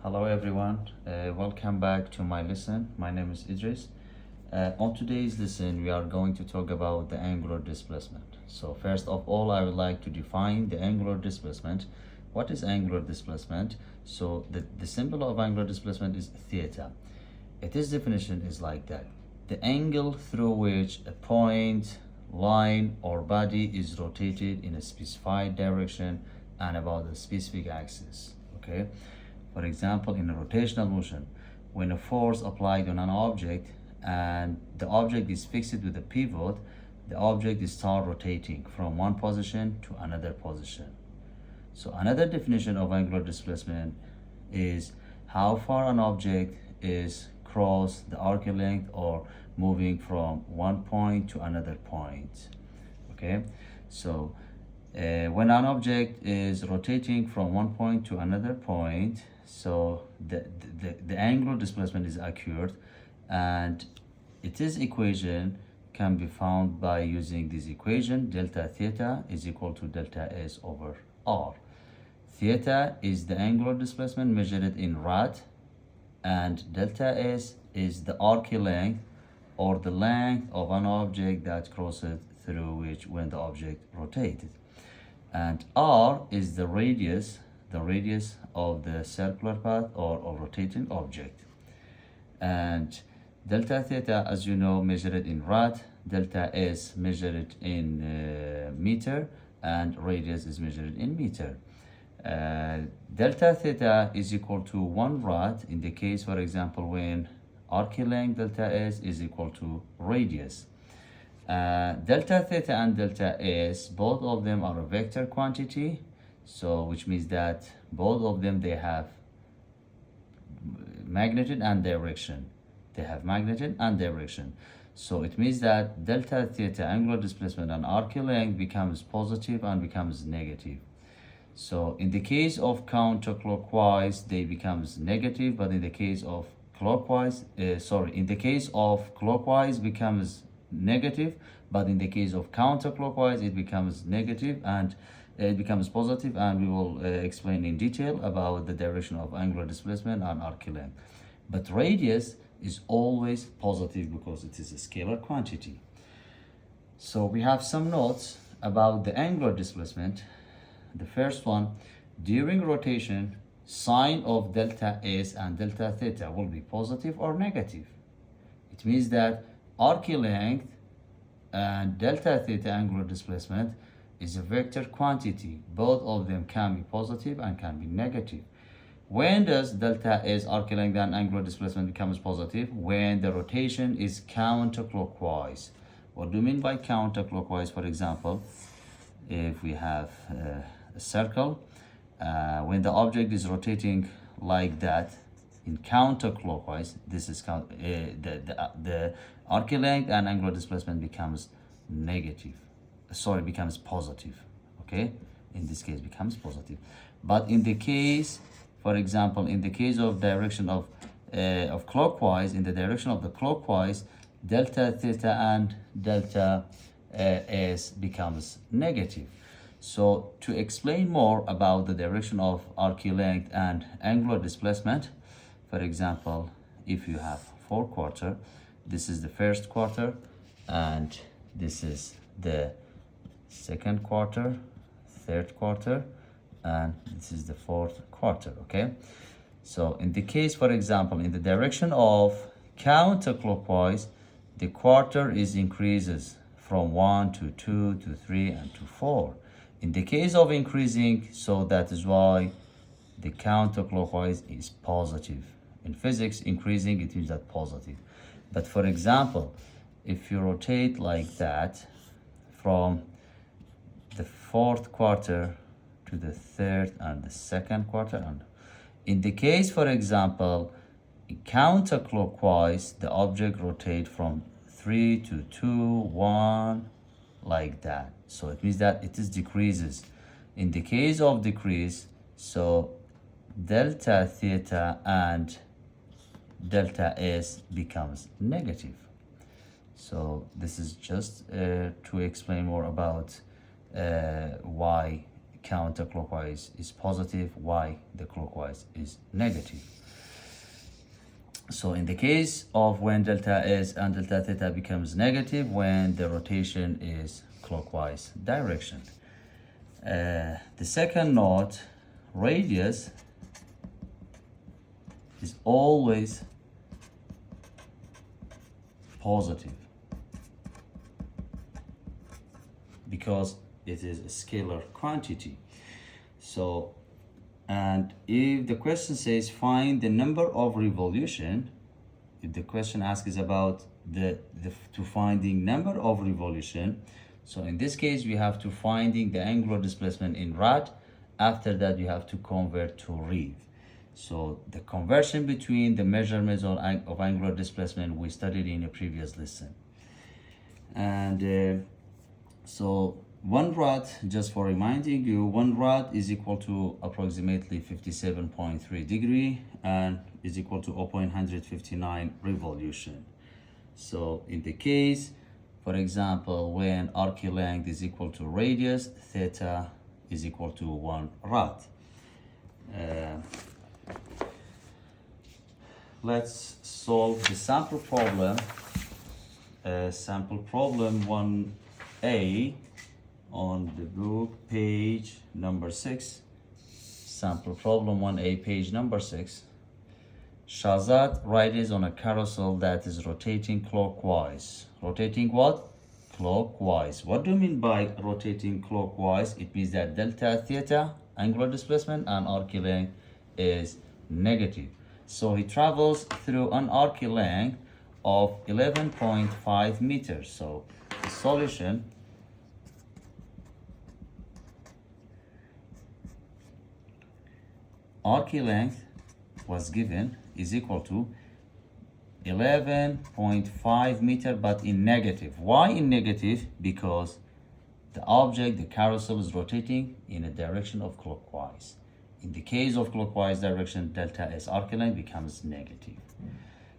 Hello everyone, welcome back to my lesson. My name is Idris. On today's lesson, we are going to talk about the angular displacement. So first of all, I would like to define the angular displacement. What is angular displacement? So the symbol of angular displacement is theta. Its definition is like that. The angle through which a point, line, or body is rotated in a specified direction and about a specific axis. Okay? For example, in a rotational motion, when a force applied on an object and the object is fixed with a pivot, the object starts rotating from one position to another position. So another definition of angular displacement is how far an object is across the arc length or moving from one point to another point. Okay, so when an object is rotating from one point to another point, so the angular displacement is occurred, and its equation can be found by using this equation. Delta theta is equal to delta S over R. Theta is the angular displacement measured in rad, and delta S is the arc length or the length of an object that crosses through which when the object rotated. And R is the radius of the circular path or of rotating object. And delta theta, as you know, measured in rad, delta S measured in meter, and radius is measured in meter. Delta theta is equal to 1 rad in the case, for example, when arc length delta S is equal to radius. Delta theta and delta S, both of them are a vector quantity, so which means that both of them, they have magnitude and direction. So it means that delta theta, angular displacement, and arc length becomes positive and becomes negative. So in the case of counterclockwise, they becomes negative, but in the case of clockwise, becomes negative, but in the case of counterclockwise, it becomes negative, and it becomes positive, and we will explain in detail about the direction of angular displacement and arc length. But radius is always positive because it is a scalar quantity. So we have some notes about the angular displacement. The first one, during rotation, sign of delta S and delta theta will be positive or negative. It means that arc length and delta theta angular displacement is a vector quantity. Both of them can be positive and can be negative. When does delta S, arc length, and angular displacement becomes positive? When the rotation is counterclockwise. What do you mean by counterclockwise? For example, if we have a circle, when the object is rotating like that in counterclockwise, this is the arc length and angular displacement becomes becomes positive. Okay, in this case becomes positive. But in the case, for example, in the case of direction of clockwise, in the direction of the clockwise, delta theta and delta S becomes negative. So to explain more about the direction of arc length and angular displacement, for example, if you have 4 quarters, this is the first quarter, and this is the second quarter, third quarter, and this is the fourth quarter. Okay, so in the case, for example, in the direction of counterclockwise, the quarter is increases from 1 to 2 to 3 and to 4. In the case of increasing, so that is why the counterclockwise is positive. In physics, increasing, it means that positive. But for example, if you rotate like that from the fourth quarter to the third and the second quarter, and in the case, for example, counterclockwise, the object rotate from 3 to 2, 1, like that. So it means that it is decreases. In the case of decrease, so delta theta and delta S becomes negative. So this is just to explain more about why counterclockwise is positive, y the clockwise is negative. So in the case of when delta S and delta theta becomes negative when the rotation is clockwise direction. The second note, radius is always positive because it is a scalar quantity. So, and if the question says find the number of revolution, if the question asks about to finding number of revolution, so in this case we have to finding the angular displacement in rad. After that you have to convert to rev. So the conversion between the measurements of angular displacement we studied in a previous lesson. And so 1 rad, just for reminding you, 1 rad is equal to approximately 57.3 degree and is equal to 0.159 revolution. So in the case, for example, when arc length is equal to radius, theta is equal to 1 rad. Let's solve the sample problem. Sample problem 1A on the book, page number 6. Sample problem 1A, page number 6. Shahzad rides on a carousel that is rotating clockwise. Rotating what? Clockwise. What do you mean by rotating clockwise? It means that delta theta, angular displacement, and arc length is negative. So he travels through an arc length of 11.5 meters. So the solution, arc length was given is equal to 11.5 meter, but in negative. Why in negative? Because the object, the carousel, is rotating in a direction of clockwise. In the case of clockwise direction, delta S arc length becomes negative.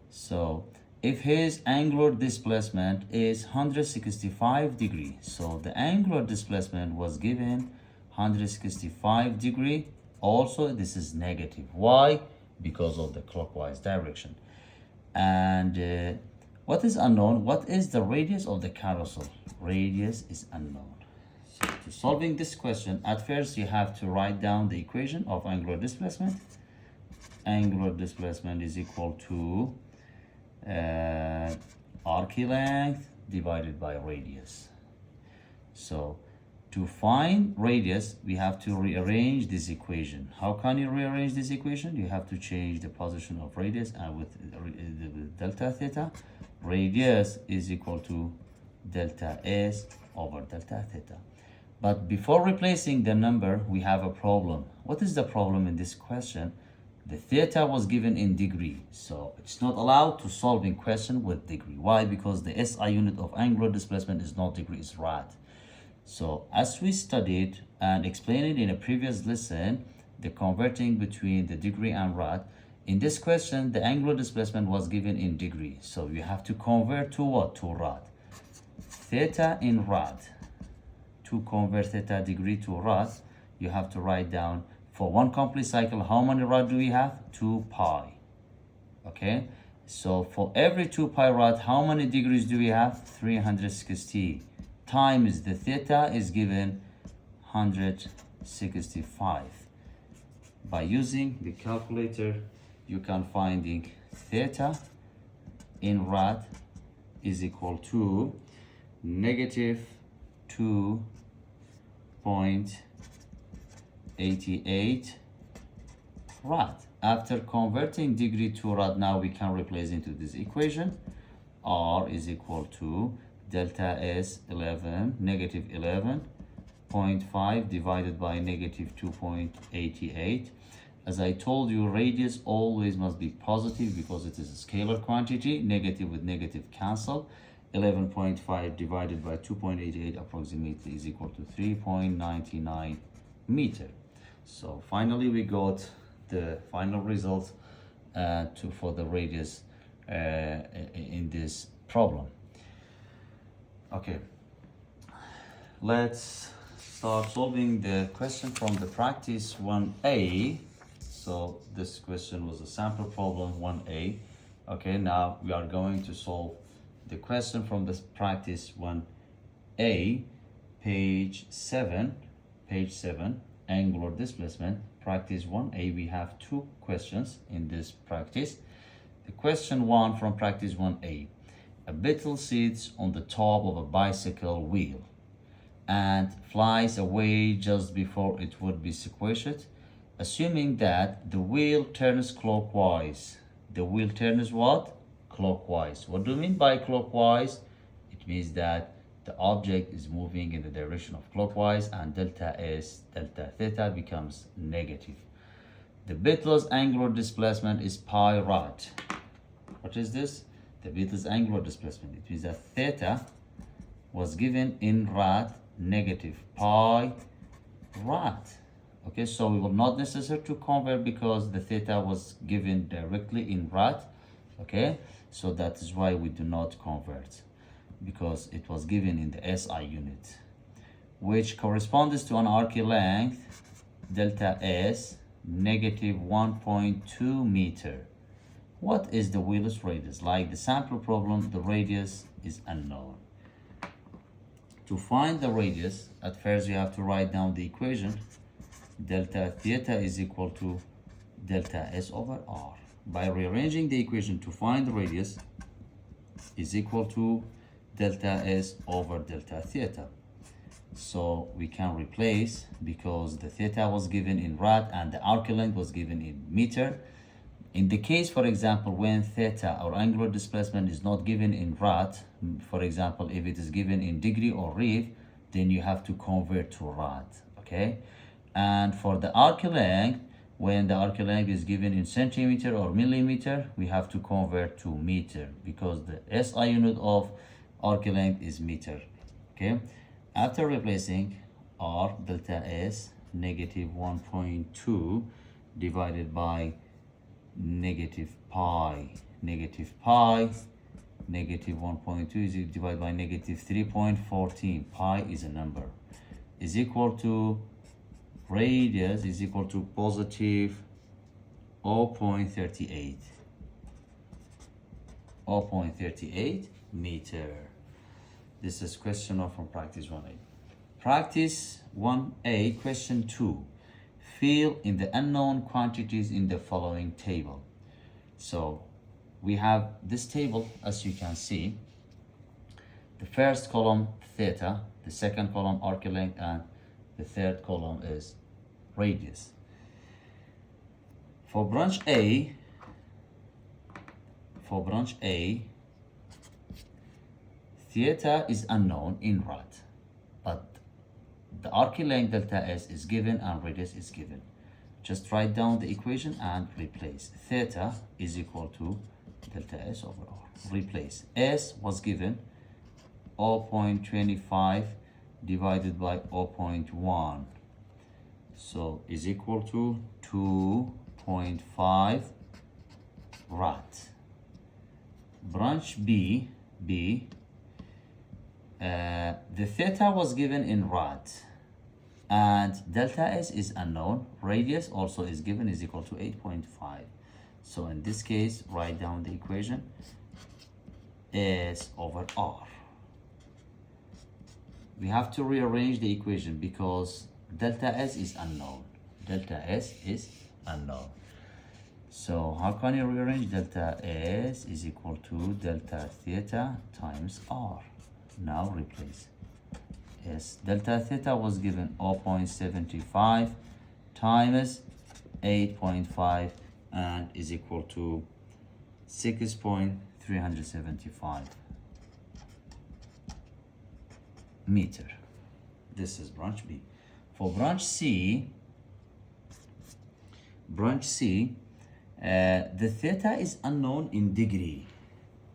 So if his angular displacement is 165 degrees, so the angular displacement was given 165 degrees. Also, this is negative. Why? Because of the clockwise direction. And what is unknown? What is the radius of the carousel? Radius is unknown. So to solving this question, at first you have to write down the equation of angular displacement. Angular displacement is equal to arc length divided by radius. So to find radius, we have to rearrange this equation. How can you rearrange this equation? You have to change the position of radius, and with delta theta, radius is equal to delta S over delta theta. But before replacing the number, we have a problem. What is the problem in this question? The theta was given in degree, so it's not allowed to solve in question with degree. Why? Because the SI unit of angular displacement is not degree, it's rad. So as we studied and explained it in a previous lesson, the converting between the degree and rad, in this question, the angular displacement was given in degree. So you have to convert to what? To rad. Theta in rad. To convert theta degree to rad, you have to write down for one complete cycle, how many rad do we have? 2 pi. Okay? So for every 2 pi rad, how many degrees do we have? 360. Times the theta is given 165. By using the calculator, you can find theta in rad is equal to negative 2.88 rad. After converting degree to rad, now we can replace into this equation. R is equal to delta S negative 11.5 divided by negative 2.88. As I told you, radius always must be positive because it is a scalar quantity. Negative with negative cancel. 11.5 divided by 2.88 approximately is equal to 3.99 meter. So finally we got the final result for the radius in this problem. Okay, let's start start solving the question from the practice 1A. So this question was a sample problem 1A. Okay, now we are going to solve the question from this practice 1A, page 7, angular displacement, practice 1A. We have two questions in this practice. The question 1 from practice 1A. A beetle sits on the top of a bicycle wheel and flies away just before it would be squished, assuming that the wheel turns clockwise. The wheel turns what? Clockwise. What do you mean by clockwise? It means that the object is moving in the direction of clockwise, and delta theta becomes negative. The beetle's angular displacement is pi rad. What is this? The beetle's angular displacement. It means that theta was given in rad, negative pi rad. Okay, so we will not necessary to convert because the theta was given directly in rad. Okay, so that is why we do not convert, because it was given in the SI unit, which corresponds to an arc length delta S negative 1.2 meter. What is the wheel's radius? Like the sample problem, the radius is unknown. To find the radius, at first you have to write down the equation. Delta theta is equal to delta S over R. By rearranging the equation to find the radius is equal to delta S over delta theta. So we can replace, because the theta was given in rad and the arc length was given in meter. In the case, for example, when theta or angular displacement is not given in rad, for example, if it is given in degree or rev, then you have to convert to rad, okay? And for the arc length, when the arc length is given in centimeter or millimeter, we have to convert to meter, because the SI unit of arc length is meter, okay? After replacing R, delta S, negative 1.2 divided by negative pi, negative 1.2 is divided by negative 3.14, pi is a number, is equal to radius is equal to positive 0.38 meter. This is question from practice 1A. Practice 1A, question 2. Fill in the unknown quantities in the following table. So we have this table, as you can see. The first column theta, the second column arc length, and the third column is radius. For branch A, theta is unknown in rad, but the arc length delta S is given and radius is given. Just write down the equation and replace. Theta is equal to delta S over R. Replace. S was given 0.25 divided by 0.1. So is equal to 2.5 rad. Branch B, the theta was given in rad and delta S is unknown. Radius also is given, is equal to 8.5. So in this case, write down the equation S over R. We have to rearrange the equation because delta S is unknown. So how can you rearrange? Delta S is equal to delta theta times R. Now replace. Yes, delta theta was given 0.75 times 8.5 and is equal to 6.375 meter. This is branch B. For branch C, the theta is unknown in degree.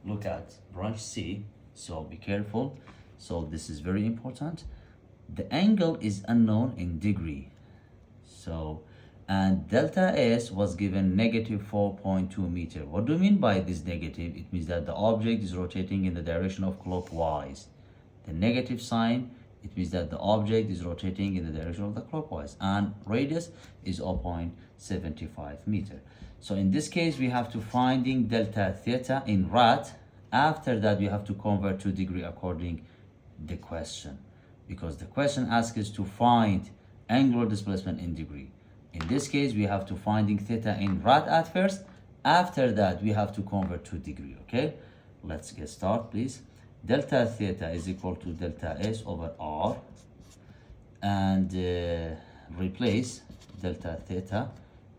Look at branch C, so be careful. So this is very important. The angle is unknown in degree. So, and delta S was given negative 4.2 meter. What do you mean by this negative? It means that the object is rotating in the direction of clockwise. The negative sign It means that the object is rotating in the direction of the clockwise, and radius is 0.75 meter. So in this case, we have to finding delta theta in rad. After that, we have to convert to degree according the question, because the question asks us to find angular displacement in degree. In this case, we have to finding theta in rad at first. After that, we have to convert to degree. Okay, let's get started, please. Delta theta is equal to delta S over R, and replace delta theta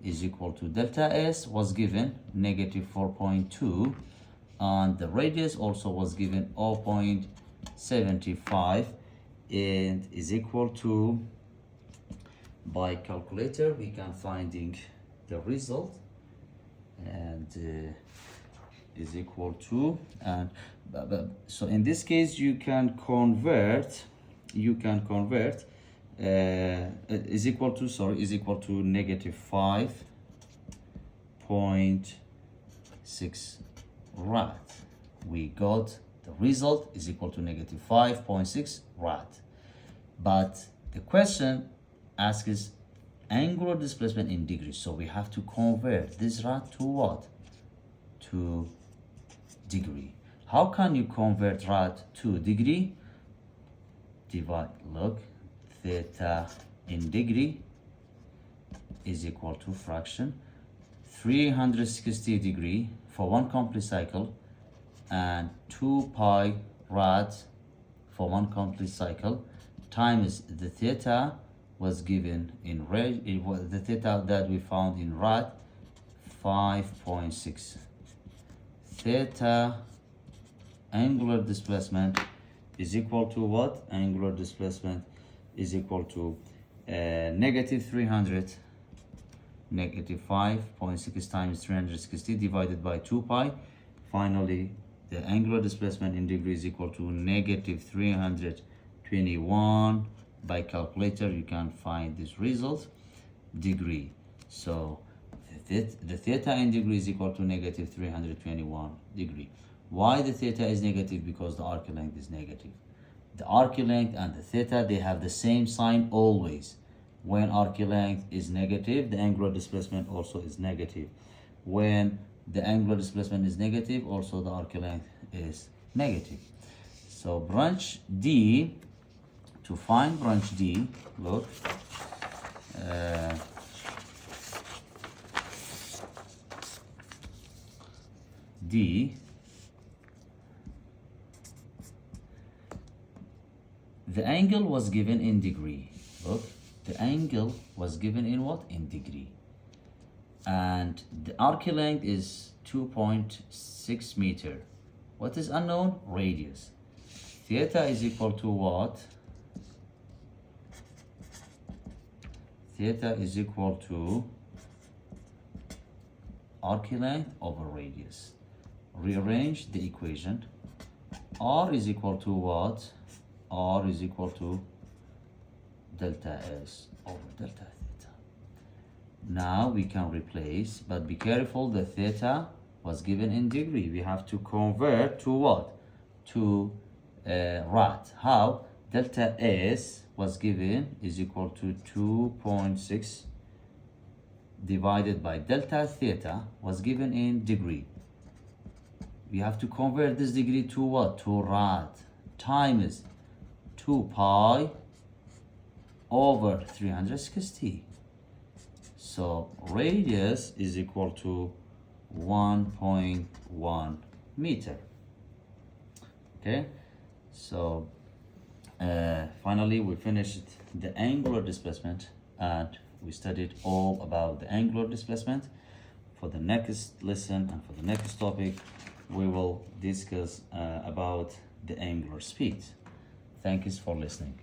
is equal to delta S was given negative 4.2, and the radius also was given 0.75, and is equal to, by calculator we can finding the result, and is equal to, and so in this case you can convert is equal to negative 5.6 rad. We got the result is equal to negative 5.6 rad, but the question asks angular displacement in degrees, so we have to convert this rad to what? To degree. How can you convert rad to degree? Look, theta in degree is equal to fraction 360 degree for one complete cycle, and 2 pi rad for one complete cycle, times the theta was given in rad, the theta that we found in rad, 5.6. Theta angular displacement is equal to what? Angular displacement is equal to negative 300, negative 5.6 times 360 divided by 2 pi. Finally, the angular displacement in degree is equal to negative 321. By calculator, you can find this result, degree. So the theta in degree is equal to negative 321 degree. Why the theta is negative? Because the arc length is negative. The arc length and the theta, they have the same sign always. When arc length is negative, the angular displacement also is negative. When the angular displacement is negative, also the arc length is negative. So branch D, to find branch D, look, D, the angle was given in degree. Look, the angle was given in what? In degree. And the arc length is 2.6 meter. What is unknown? Radius. Theta is equal to what? Theta is equal to arc length over radius. Rearrange the equation. R is equal to what? R is equal to delta S over delta theta. Now we can replace, but be careful, the theta was given in degree. We have to convert to what? To rad. How? Delta S was given is equal to 2.6 divided by delta theta was given in degree. We have to convert this degree to what? To rad. Times 2 pi over 360. So radius is equal to 1.1 meter. Okay, so finally we finished the angular displacement, and we studied all about the angular displacement. For the next lesson and for the next topic, we will discuss about the angular speed. Thank you for listening.